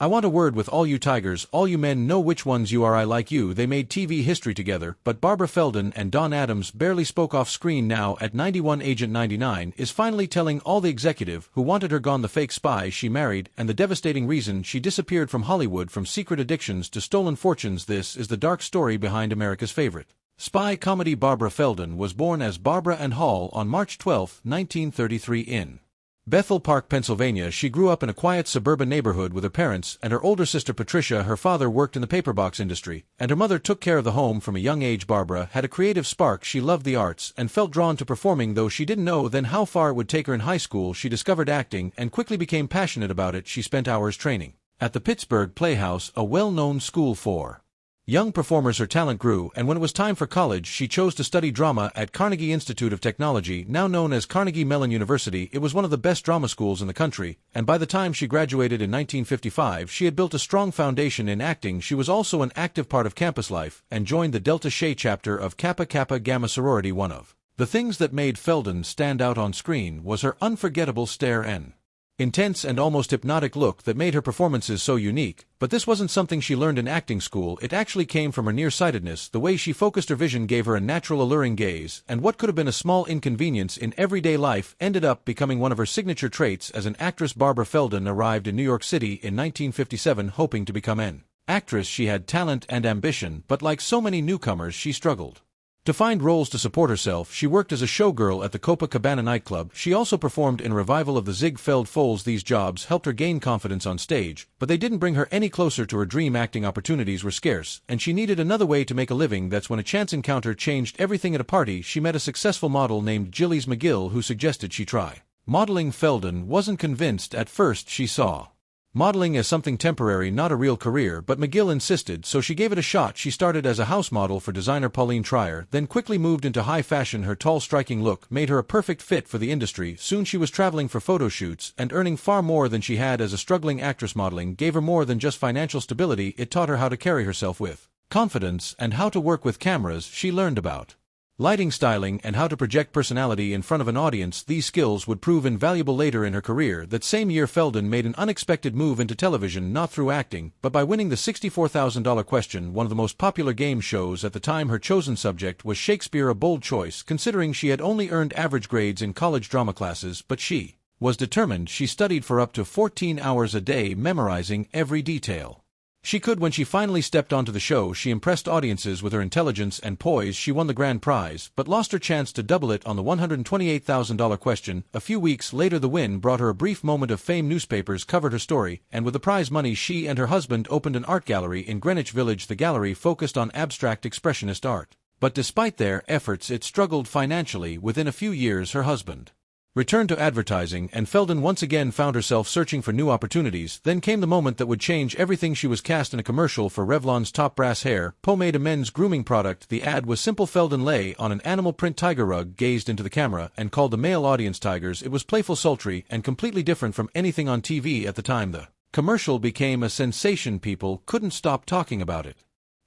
I want a word with all you tigers, all you men know which ones you are. I like you. They made TV history together, but Barbara Feldon and Don Adams barely spoke off screen. Now at 91, Agent 99 is finally telling all the executive who wanted her gone, the fake spy she married, and the devastating reason she disappeared from Hollywood, from secret addictions to stolen fortunes. This is the dark story behind America's favorite spy comedy. Barbara Feldon was born as Barbara Ann Hall on March 12, 1933 in Bethel Park, Pennsylvania. She grew up in a quiet suburban neighborhood with her parents and her older sister Patricia. Her father worked in the paperbox industry, and her mother took care of the home from a young age. Barbara had a creative spark. She loved the arts and felt drawn to performing, though she didn't know then how far it would take her. In high school, she discovered acting and quickly became passionate about it. She spent hours training at the Pittsburgh Playhouse, a well-known school for young performers. Her talent grew, and when it was time for college, she chose to study drama at Carnegie Institute of Technology, now known as Carnegie Mellon University. It was one of the best drama schools in the country, and by the time she graduated in 1955, she had built a strong foundation in acting. She was also an active part of campus life, and joined the Delta Chi chapter of Kappa Kappa Gamma sorority. One of the things that made Feldon stand out on screen was her unforgettable stare and intense and almost hypnotic look that made her performances so unique. But this wasn't something she learned in acting school. It actually came from her nearsightedness. The way she focused her vision gave her a natural, alluring gaze, and what could have been a small inconvenience in everyday life ended up becoming one of her signature traits as an actress. Barbara Feldon arrived in New York City in 1957 hoping to become an actress. She had talent and ambition, but like so many newcomers, she struggled to find roles to support herself. She worked as a showgirl at the Copacabana nightclub. She also performed in a revival of the Ziegfeld Folds. These jobs helped her gain confidence on stage, but they didn't bring her any closer to her dream. Acting opportunities were scarce, and she needed another way to make a living. That's when a chance encounter changed everything. At a party, she met a successful model named Gillies McGill who suggested she try modeling. Feldon wasn't convinced at first. She saw modeling as something temporary, not a real career, but McGill insisted, so she gave it a shot. She started as a house model for designer Pauline Trier, then quickly moved into high fashion. Her tall, striking look made her a perfect fit for the industry. Soon she was traveling for photo shoots and earning far more than she had as a struggling actress. Modeling gave her more than just financial stability. It taught her how to carry herself with confidence and how to work with cameras. She learned about lighting, styling, and how to project personality in front of an audience. These skills would prove invaluable later in her career. That same year, Feldon made an unexpected move into television, not through acting, but by winning the $64,000 Question, one of the most popular game shows at the time. Her chosen subject was Shakespeare, a bold choice, considering she had only earned average grades in college drama classes, but she was determined. She studied for up to 14 hours a day, memorizing every detail she could. When she finally stepped onto the show, she impressed audiences with her intelligence and poise. She won the grand prize, but lost her chance to double it on the $128,000 Question. A few weeks later, the win brought her a brief moment of fame. Newspapers covered her story, and with the prize money, she and her husband opened an art gallery in Greenwich Village. The gallery focused on abstract expressionist art, but despite their efforts, it struggled financially. Within a few years, her husband returned to advertising, and Feldon once again found herself searching for new opportunities. Then came the moment that would change everything. She was cast in a commercial for Revlon's Top Brass Hair Pomade, a men's grooming product. The ad was simple. Feldon lay on an animal print tiger rug, gazed into the camera, and called the male audience tigers. It was playful, sultry, and completely different from anything on TV at the time. The commercial became a sensation. People couldn't stop talking about it,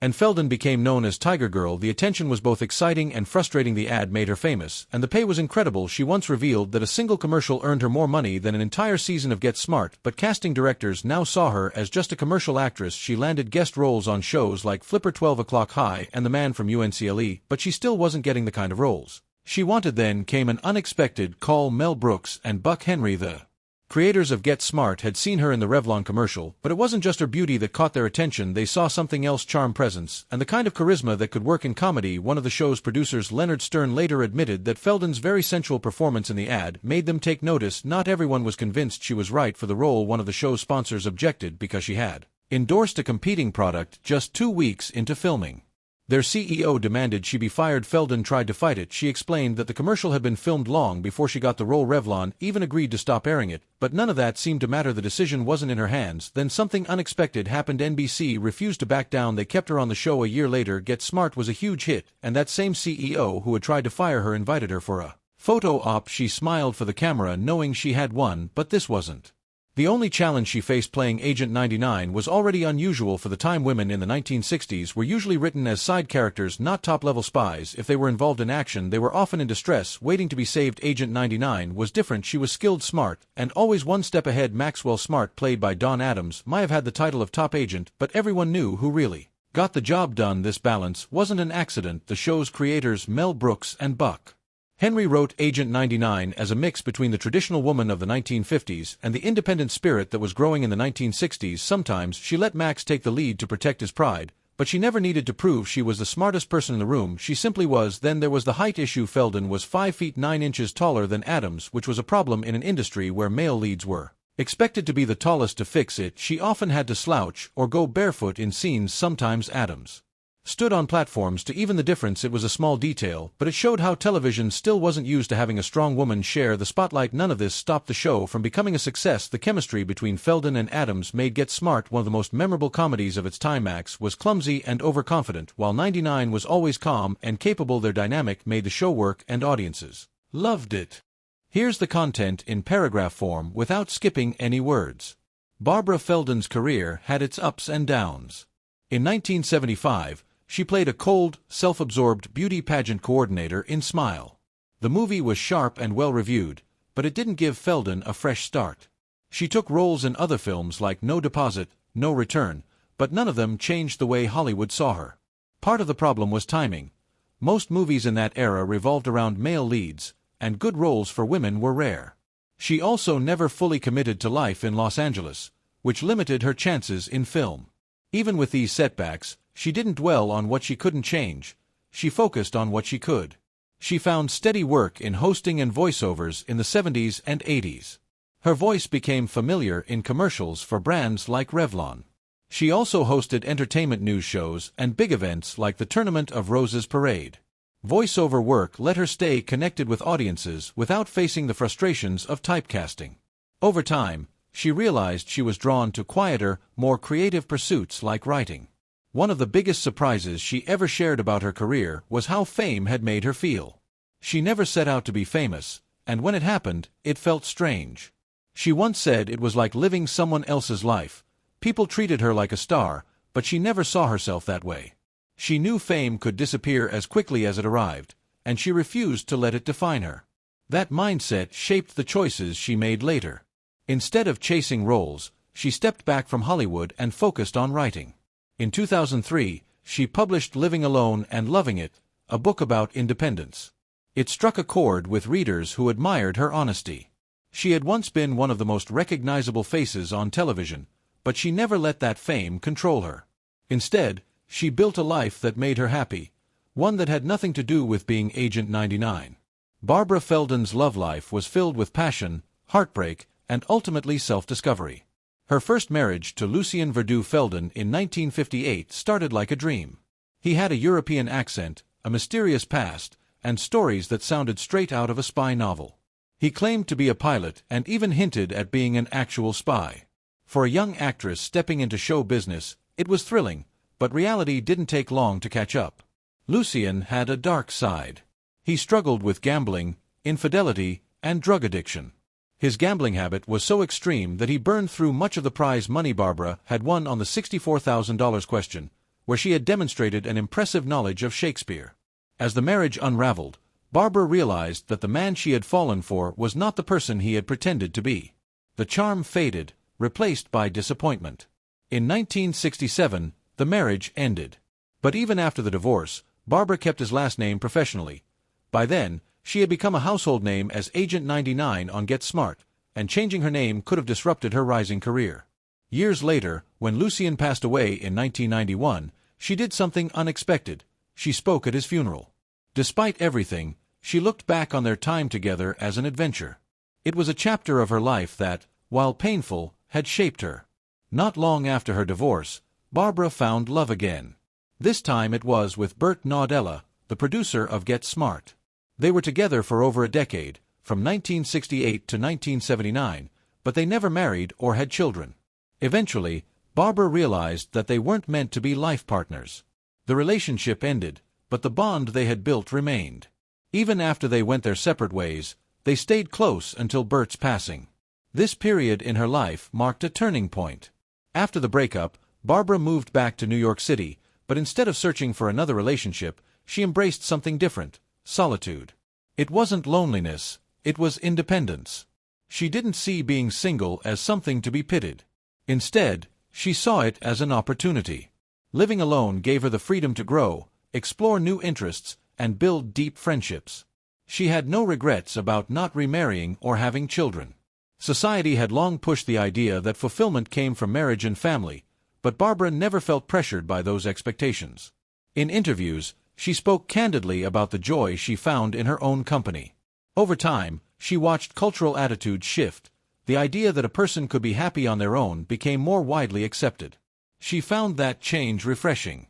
and Feldon became known as Tiger Girl. The attention was both exciting and frustrating. The ad made her famous, and the pay was incredible. She once revealed that a single commercial earned her more money than an entire season of Get Smart, but casting directors now saw her as just a commercial actress. She landed guest roles on shows like Flipper, 12 O'Clock High, and The Man from UNCLE, but she still wasn't getting the kind of roles she wanted. Then came an unexpected call. Mel Brooks and Buck Henry, the creators of Get Smart, had seen her in the Revlon commercial, but it wasn't just her beauty that caught their attention. They saw something else: charm, presence, and the kind of charisma that could work in comedy. One of the show's producers, Leonard Stern, later admitted that Feldon's very sensual performance in the ad made them take notice. Not everyone was convinced she was right for the role. One of the show's sponsors objected because she had endorsed a competing product just 2 weeks into filming. Their CEO demanded she be fired. Feldon tried to fight it. She explained that the commercial had been filmed long before she got the role. Revlon even agreed to stop airing it, but none of that seemed to matter. The decision wasn't in her hands. Then something unexpected happened. NBC refused to back down. They kept her on the show. A year later, Get Smart was a huge hit, and that same CEO who had tried to fire her invited her for a photo op. She smiled for the camera knowing she had won, but this wasn't The only challenge she faced playing Agent 99 was already unusual for the time. Women in the 1960s were usually written as side characters, not top-level spies. If they were involved in action, they were often in distress, waiting to be saved. Agent 99 was different. She was skilled, smart, and always one step ahead. Maxwell Smart, played by Don Adams, might have had the title of top agent, but everyone knew who really got the job done. This balance wasn't an accident. The show's creators, Mel Brooks and Buck Henry, wrote Agent 99 as a mix between the traditional woman of the 1950s and the independent spirit that was growing in the 1960s. Sometimes she let Max take the lead to protect his pride, but she never needed to prove she was the smartest person in the room. She simply was. Then there was the height issue. Feldon was 5 feet 9 inches taller than Adams, which was a problem in an industry where male leads were expected to be the tallest. To fix it, she often had to slouch or go barefoot in scenes. Sometimes Adams stood on platforms to even the difference. It was a small detail, but it showed how television still wasn't used to having a strong woman share the spotlight. None of this stopped the show from becoming a success. The chemistry between Feldon and Adams made Get Smart one of the most memorable comedies of its time. Max was clumsy and overconfident, while 99 was always calm and capable. Their dynamic made the show work, and audiences loved it. Here's the content in paragraph form without skipping any words. Barbara Feldon's career had its ups and downs. In 1975, she played a cold, self-absorbed beauty pageant coordinator in Smile. The movie was sharp and well-reviewed, but it didn't give Feldon a fresh start. She took roles in other films like No Deposit, No Return, but none of them changed the way Hollywood saw her. Part of the problem was timing. Most movies in that era revolved around male leads, and good roles for women were rare. She also never fully committed to life in Los Angeles, which limited her chances in film. Even with these setbacks, she didn't dwell on what she couldn't change. She focused on what she could. She found steady work in hosting and voiceovers in the 70s and 80s. Her voice became familiar in commercials for brands like Revlon. She also hosted entertainment news shows and big events like the Tournament of Roses Parade. Voiceover work let her stay connected with audiences without facing the frustrations of typecasting. Over time, she realized she was drawn to quieter, more creative pursuits like writing. One of the biggest surprises she ever shared about her career was how fame had made her feel. She never set out to be famous, and when it happened, it felt strange. She once said it was like living someone else's life. People treated her like a star, but she never saw herself that way. She knew fame could disappear as quickly as it arrived, and she refused to let it define her. That mindset shaped the choices she made later. Instead of chasing roles, she stepped back from Hollywood and focused on writing. In 2003, she published Living Alone and Loving It, a book about independence. It struck a chord with readers who admired her honesty. She had once been one of the most recognizable faces on television, but she never let that fame control her. Instead, she built a life that made her happy, one that had nothing to do with being Agent 99. Barbara Feldon's love life was filled with passion, heartbreak, and ultimately self-discovery. Her first marriage to Lucien Verdoux Feldon in 1958 started like a dream. He had a European accent, a mysterious past, and stories that sounded straight out of a spy novel. He claimed to be a pilot and even hinted at being an actual spy. For a young actress stepping into show business, it was thrilling, but reality didn't take long to catch up. Lucien had a dark side. He struggled with gambling, infidelity, and drug addiction. His gambling habit was so extreme that he burned through much of the prize money Barbara had won on the $64,000 question, where she had demonstrated an impressive knowledge of Shakespeare. As the marriage unraveled, Barbara realized that the man she had fallen for was not the person he had pretended to be. The charm faded, replaced by disappointment. In 1967, the marriage ended. But even after the divorce, Barbara kept his last name professionally. By then, she had become a household name as Agent 99 on Get Smart, and changing her name could have disrupted her rising career. Years later, when Lucien passed away in 1991, she did something unexpected. She spoke at his funeral. Despite everything, she looked back on their time together as an adventure. It was a chapter of her life that, while painful, had shaped her. Not long after her divorce, Barbara found love again. This time it was with Burt Naudella, the producer of Get Smart. They were together for over a decade, from 1968 to 1979, but they never married or had children. Eventually, Barbara realized that they weren't meant to be life partners. The relationship ended, but the bond they had built remained. Even after they went their separate ways, they stayed close until Burt's passing. This period in her life marked a turning point. After the breakup, Barbara moved back to New York City, but instead of searching for another relationship, she embraced something different: solitude. It wasn't loneliness, it was independence. She didn't see being single as something to be pitied. Instead, she saw it as an opportunity. Living alone gave her the freedom to grow, explore new interests, and build deep friendships. She had no regrets about not remarrying or having children. Society had long pushed the idea that fulfillment came from marriage and family, but Barbara never felt pressured by those expectations. In interviews, she spoke candidly about the joy she found in her own company. Over time, she watched cultural attitudes shift. The idea that a person could be happy on their own became more widely accepted. She found that change refreshing.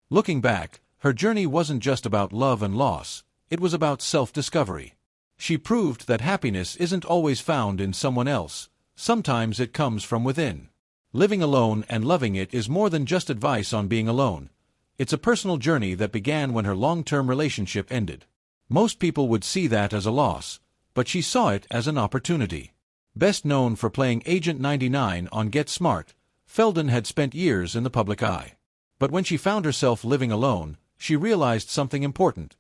Looking back, her journey wasn't just about love and loss, it was about self-discovery. She proved that happiness isn't always found in someone else, sometimes it comes from within. Living alone and loving it is more than just advice on being alone. It's a personal journey that began when her long-term relationship ended. Most people would see that as a loss, but she saw it as an opportunity. Best known for playing Agent 99 on Get Smart, Feldon had spent years in the public eye. But when she found herself living alone, she realized something important.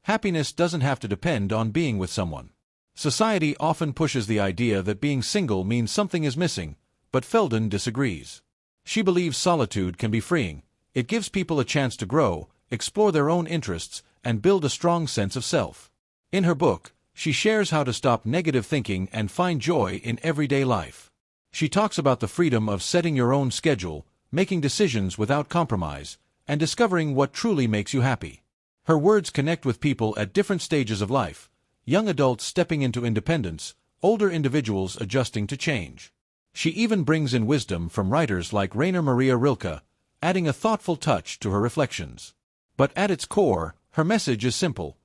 Happiness doesn't have to depend on being with someone. Society often pushes the idea that being single means something is missing, but Feldon disagrees. She believes solitude can be freeing. It gives people a chance to grow, explore their own interests, and build a strong sense of self. In her book, she shares how to stop negative thinking and find joy in everyday life. She talks about the freedom of setting your own schedule, making decisions without compromise, and discovering what truly makes you happy. Her words connect with people at different stages of life: young adults stepping into independence, older individuals adjusting to change. She even brings in wisdom from writers like Rainer Maria Rilke, adding a thoughtful touch to her reflections. But at its core, her message is simple.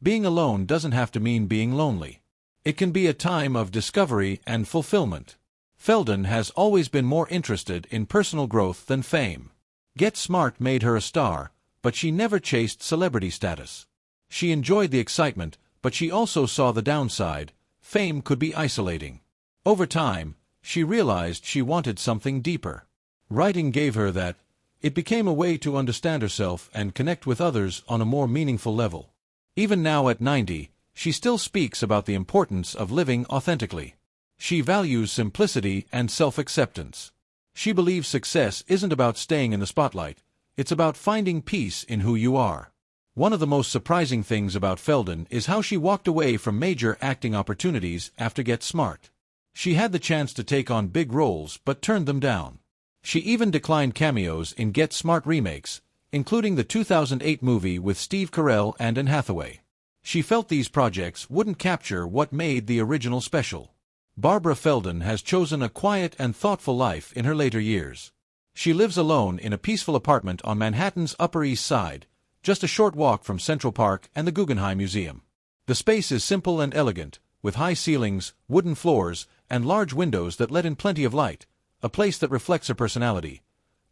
Being alone doesn't have to mean being lonely. It can be a time of discovery and fulfillment. Feldon has always been more interested in personal growth than fame. Get Smart made her a star, but she never chased celebrity status. She enjoyed the excitement, but she also saw the downside: fame could be isolating. Over time, she realized she wanted something deeper. Writing gave her that. It became a way to understand herself and connect with others on a more meaningful level. Even now at 90, she still speaks about the importance of living authentically. She values simplicity and self-acceptance. She believes success isn't about staying in the spotlight, it's about finding peace in who you are. One of the most surprising things about Feldon is how she walked away from major acting opportunities after Get Smart. She had the chance to take on big roles but turned them down. She even declined cameos in Get Smart remakes, including the 2008 movie with Steve Carell and Anne Hathaway. She felt these projects wouldn't capture what made the original special. Barbara Feldon has chosen a quiet and thoughtful life in her later years. She lives alone in a peaceful apartment on Manhattan's Upper East Side, just a short walk from Central Park and the Guggenheim Museum. The space is simple and elegant, with high ceilings, wooden floors, and large windows that let in plenty of light, a place that reflects her personality: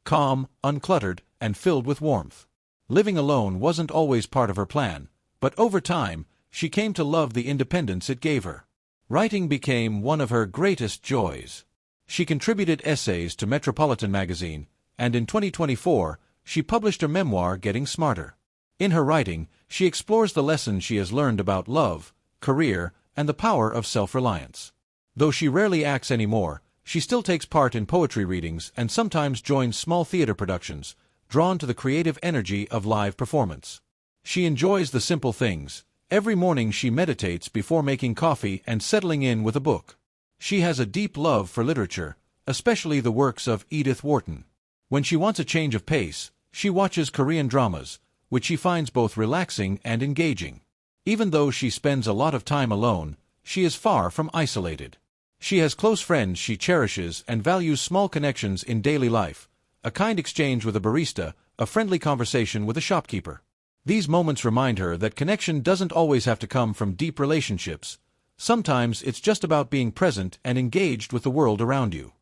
calm, uncluttered, and filled with warmth. Living alone wasn't always part of her plan, but over time, she came to love the independence it gave her. Writing became one of her greatest joys. She contributed essays to Metropolitan magazine, and in 2024, she published her memoir Getting Smarter. In her writing, she explores the lessons she has learned about love, career, and the power of self-reliance. Though she rarely acts anymore, she still takes part in poetry readings and sometimes joins small theater productions, drawn to the creative energy of live performance. She enjoys the simple things. Every morning she meditates before making coffee and settling in with a book. She has a deep love for literature, especially the works of Edith Wharton. When she wants a change of pace, she watches Korean dramas, which she finds both relaxing and engaging. Even though she spends a lot of time alone, she is far from isolated. She has close friends she cherishes and values small connections in daily life: a kind exchange with a barista, a friendly conversation with a shopkeeper. These moments remind her that connection doesn't always have to come from deep relationships. Sometimes it's just about being present and engaged with the world around you.